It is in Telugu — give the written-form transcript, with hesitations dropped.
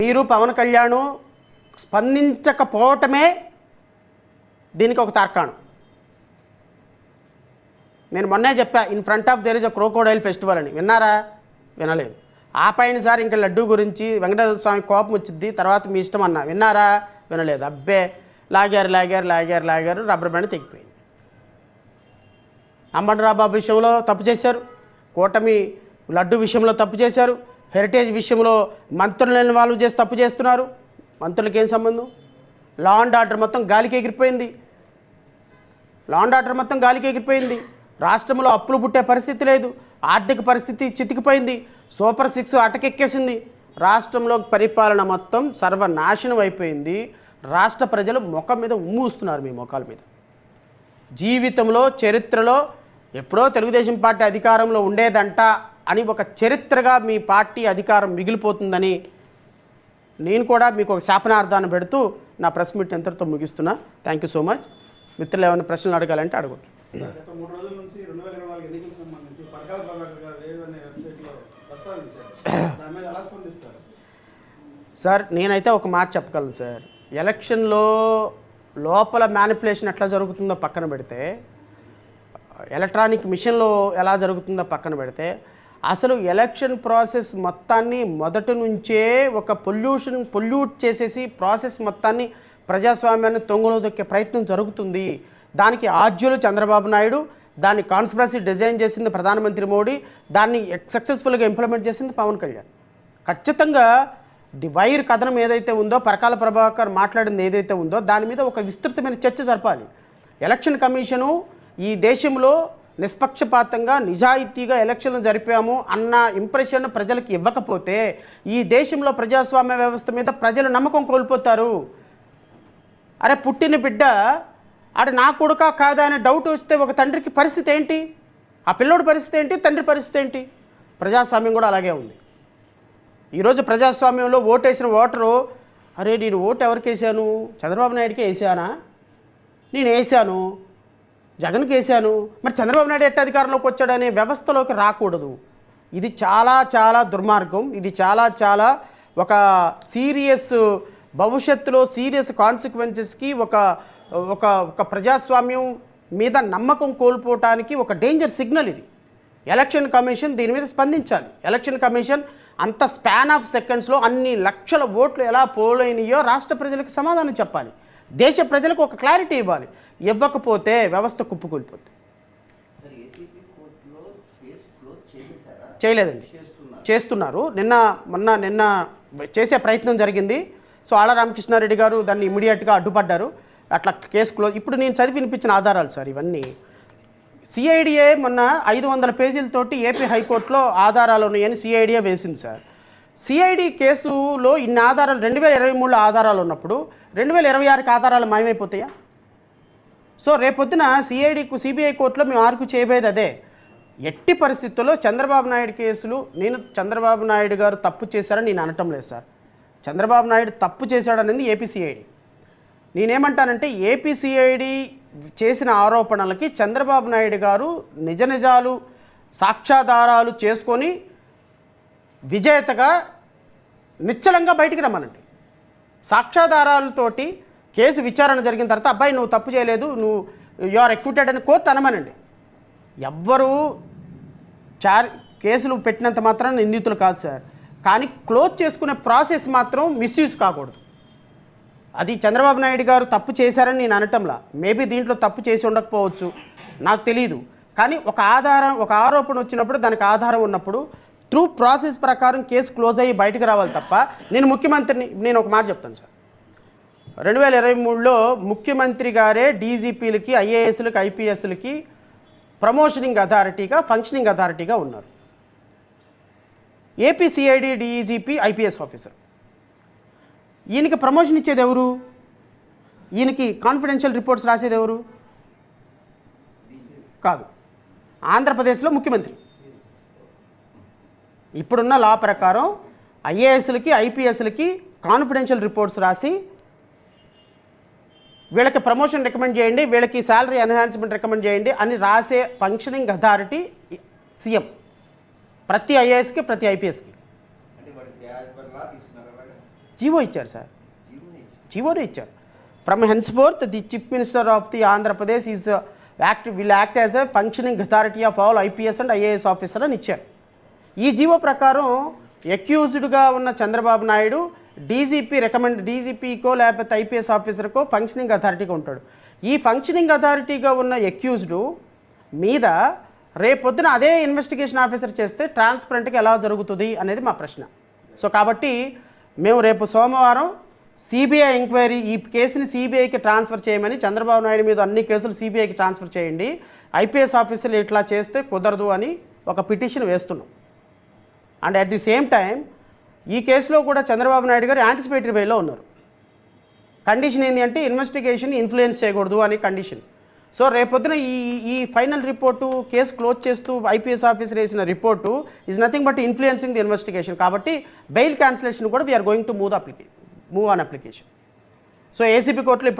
మీరు పవన్ కళ్యాణ్ స్పందించకపోవటమే దీనికి ఒక తార్కాణం. నేను మొన్నే చెప్పా, in front of their is a crocodile festival అని. విన్నారా? వినలేదు. ఆపైన సార్ ఇంకా లడ్డు గురించి వెంకటేశ్వర స్వామి కోపం వచ్చింది, తర్వాత మీ ఇష్టం అన్నా. విన్నారా? వినలేదు. అబ్బే లాగారు రబ్బర్ బ్యాండ్ తెగిపోయింది. అంబటరాబాబు విషయంలో తప్పు చేశారు, కూటమి లడ్డు విషయంలో తప్పు చేశారు, హెరిటేజ్ విషయంలో మంత్రులను ఇన్వాల్వ్ చేసి తప్పు చేస్తున్నారు. మంత్రులకి ఏం సంబంధం? లా అండ్ ఆర్డర్ మొత్తం గాలికి ఎగిరిపోయింది. రాష్ట్రంలో అప్పులు పుట్టే పరిస్థితి లేదు, ఆర్థిక పరిస్థితి చితికిపోయింది, సూపర్ 6 అటకెక్కేసింది. రాష్ట్రంలో పరిపాలన మొత్తం సర్వనాశనం అయిపోయింది. రాష్ట్ర ప్రజలు ముఖం మీద ఉమ్మూస్తున్నారు, మీ ముఖాల మీద. జీవితంలో చరిత్రలో ఎప్పుడో తెలుగుదేశం పార్టీ అధికారంలో ఉండేదంట అని ఒక చరిత్రగా మీ పార్టీ అధికారం మిగిలిపోతుందని నేను కూడా మీకు ఒక శాపనార్థాన్ని పెడుతూ నా ప్రెస్ మీట్ ఎంతటితో ముగిస్తున్నా. Thank you so much. మిత్రులు ఏమైనా ప్రశ్నలు అడగాలంటే అడగచ్చు. గత 3 రోజుల నుంచి 2024 ఎన్నికలకు సంబంధించి పరకాల ప్రభాకర్ గారు వేవ్ అనే వెబ్సైట్లో ప్రస్తావించారు. దాని మీద ఎలా స్పందిస్తారు సార్? నేనైతే ఒక మాట చెప్పగలను సార్. ఎలక్షన్లో లోపల మ్యానిపులేషన్ ఎట్లా జరుగుతుందో పక్కన పెడితే, ఎలక్ట్రానిక్ మిషన్లో ఎలా జరుగుతుందో పక్కన పెడితే, అసలు ఎలక్షన్ ప్రాసెస్ మొత్తాన్ని మొదటి నుంచే ఒక పొల్యూట్ చేసేసి ప్రాసెస్ మొత్తాన్ని ప్రజాస్వామ్యాన్ని తొంగలో దొక్కే ప్రయత్నం జరుగుతుంది. దానికి ఆద్యులు చంద్రబాబు నాయుడు, దాన్ని కాన్స్పిరసీ డిజైన్ చేసింది ప్రధానమంత్రి మోడీ, దాన్ని సక్సెస్ఫుల్గా ఇంప్లిమెంట్ చేసింది పవన్ కళ్యాణ్. ఖచ్చితంగా ది వైర్ కథనం ఏదైతే ఉందో, పరకాల ప్రభాకర్ మాట్లాడింది ఏదైతే ఉందో, దాని మీద ఒక విస్తృతమైన చర్చ జరపాలి. ఎలక్షన్ కమిషను ఈ దేశంలో నిష్పక్షపాతంగా నిజాయితీగా ఎలక్షన్లు జరిపాము అన్న ఇంప్రెషన్ ప్రజలకు ఇవ్వకపోతే ఈ దేశంలో ప్రజాస్వామ్య వ్యవస్థ మీద ప్రజలు నమ్మకం కోల్పోతారు. అరే, పుట్టిన బిడ్డ ఆడ నా కొడుకా కాదా అనే డౌట్ వస్తే ఒక తండ్రికి పరిస్థితి ఏంటి? ఆ పిల్లోడి పరిస్థితి ఏంటి? తండ్రి పరిస్థితి ఏంటి? ప్రజాస్వామ్యం కూడా అలాగే ఉంది. ఈరోజు ప్రజాస్వామ్యంలో ఓటేసిన ఓటరు, అరే నేను ఓటు ఎవరికి వేసాను? చంద్రబాబు నాయుడికి వేసానా? నేను వేసాను, జగన్కి వేసాను, మరి చంద్రబాబు నాయుడు ఎట్ట అధికారంలోకి వచ్చాడనే వ్యవస్థలోకి రాకూడదు. ఇది చాలా చాలా దుర్మార్గం. ఇది చాలా చాలా ఒక సీరియస్ భవిష్యత్తులో సీరియస్ కాన్సిక్వెన్సెస్కి ఒక ఒక ఒక ప్రజాస్వామ్యం మీద నమ్మకం కోల్పోవటానికి ఒక డేంజర్ సిగ్నల్ ఇది. ఎలక్షన్ కమిషన్ దీని మీద స్పందించాలి. ఎలక్షన్ కమిషన్ అంత స్పాన్ ఆఫ్ సెకండ్స్లో అన్ని లక్షల ఓట్లు ఎలా పోలైనయో రాష్ట్ర ప్రజలకు సమాధానం చెప్పాలి. దేశ ప్రజలకు ఒక క్లారిటీ ఇవ్వాలి. ఇవ్వకపోతే వ్యవస్థ కుప్పకూలిపోతుంది. చేయలేదండి, చేస్తున్నారు. నిన్న చేసే ప్రయత్నం జరిగింది. సో ఆళ్ళ రామకృష్ణారెడ్డి గారు దాన్ని ఇమీడియట్గా అడ్డుపడ్డారు. అట్లా కేసు క్లోజ్. ఇప్పుడు నేను చదివి వినిపించిన ఆధారాలు సార్ ఇవన్నీ. సిఐడిఏ మొన్న 500 పేజీలతోటి ఏపీ హైకోర్టులో ఆధారాలు ఉన్నాయని సిఐడిఏ వేసింది సార్. సిఐడి కేసులో ఇన్ని ఆధారాలు 2023లో ఆధారాలు ఉన్నప్పుడు 2026కి ఆధారాలు మాయమైపోతాయా? సో రేపొద్దున సిబిఐ కోర్టులో మేము ఆర్గ్యూ చేయబోయేది అదే. ఎట్టి పరిస్థితుల్లో చంద్రబాబు నాయుడు కేసులు, నేను చంద్రబాబు నాయుడు గారు తప్పు చేశారని నేను అనటం లేదు సార్. చంద్రబాబు నాయుడు తప్పు చేశాడనేది ఏపీసీఐడి. నేనేమంటానంటే ఏపీసీఐడి చేసిన ఆరోపణలకి చంద్రబాబు నాయుడు గారు నిజాలు సాక్ష్యాధారాలు చేసుకొని విజేతగా నిశ్చలంగా బయటికి రమ్మనండి. సాక్ష్యాధారాలతోటి కేసు విచారణ జరిగిన తర్వాత అబ్బాయి నువ్వు తప్పు చేయలేదు, నువ్వు యు ఆర్ అక్యూటెడ్ అని కోర్టు అనమనండి. ఎవ్వరూ కేసులు పెట్టినంత మాత్రం నిందితులు కాదు సార్. కానీ క్లోజ్ చేసుకునే ప్రాసెస్ మాత్రం మిస్యూజ్ కాకూడదు. అది చంద్రబాబు నాయుడు గారు తప్పు చేశారని నేను అనటంలా. మేబీ దీంట్లో తప్పు చేసి ఉండకపోవచ్చు, నాకు తెలియదు. కానీ ఒక ఆరోపణ వచ్చినప్పుడు దానికి ఆధారం ఉన్నప్పుడు త్రూ ప్రాసెస్ ప్రకారం కేసు క్లోజ్ అయ్యి బయటకు రావాలి తప్ప నేను ఒక మాట చెప్తాను సార్. 2023లో ముఖ్యమంత్రి గారే డీజీపీలకి, ఐఏఎస్లకి, ఐపీఎస్లకి ప్రమోషనింగ్ అథారిటీగా, ఫంక్షనింగ్ అథారిటీగా ఉన్నారు. ఏపీసీఐడి డీజీపీ ఐపీఎస్ ఆఫీసర్. ఈయనకి ప్రమోషన్ ఇచ్చేది ఎవరు? ఈయనకి కాన్ఫిడెన్షియల్ రిపోర్ట్స్ రాసేది ఎవరు? కాదు, ఆంధ్రప్రదేశ్లో ముఖ్యమంత్రి. ఇప్పుడున్న లా ప్రకారం ఐఏఎస్లకి, ఐపీఎస్లకి కాన్ఫిడెన్షియల్ రిపోర్ట్స్ రాసి వీళ్ళకి ప్రమోషన్ రికమెండ్ చేయండి, వీళ్ళకి శాలరీ ఎన్హాన్స్మెంట్ రికమెండ్ చేయండి అని రాసే ఫంక్షనింగ్ అథారిటీ సీఎం. ప్రతి ఐఏఎస్కి, ప్రతి ఐపీఎస్కి. జీవో ఇచ్చారు సార్, జీవోనే ఇచ్చారు. From hence fourth the chief minister of the Andhra Pradesh is will act as a functioning authority of all IPS and IAS officer అని ఇచ్చారు. ఈ జీవో ప్రకారం అక్యూజ్డ్గా ఉన్న చంద్రబాబు నాయుడు డీజీపీకో లేకపోతే ఐపీఎస్ ఆఫీసర్కో ఫంక్షనింగ్ అథారిటీగా ఉంటాడు. ఈ ఫంక్షనింగ్ అథారిటీగా ఉన్న అక్యూజ్డ్ మీద రేపొద్దున అదే ఇన్వెస్టిగేషన్ ఆఫీసర్ చేస్తే ట్రాన్స్పరెంట్గా ఎలా జరుగుతుంది అనేది మా ప్రశ్న. సో కాబట్టి మేము రేపు సోమవారం సిబిఐ ఎంక్వైరీ, ఈ కేసుని సిబిఐకి ట్రాన్స్ఫర్ చేయమని, చంద్రబాబు నాయుడు మీద అన్ని కేసులు సిబిఐకి ట్రాన్స్ఫర్ చేయండి, ఐపీఎస్ ఆఫీసర్లు ఇట్లా చేస్తే కుదరదు అని ఒక పిటిషన్ వేస్తున్నాం. And at the same time ఈ కేసులో కూడా చంద్రబాబు నాయుడు గారు యాంటిసిపేటరీ వేలో ఉన్నారు. కండిషన్ ఏంటి అంటే ఇన్వెస్టిగేషన్ ఇన్ఫ్లుయెన్స్ చేయకూడదు అని కండిషన్. సో రేపొద్దున ఈ ఫైనల్ రిపోర్టు కేసు క్లోజ్ చేస్తూ ఐపీఎస్ ఆఫీసర్ వేసిన report is nothing but influencing the investigation. కాబట్టి బెయిల్ క్యాన్సిలేషన్ కూడా we're going to move on application. So ACP కోర్టులో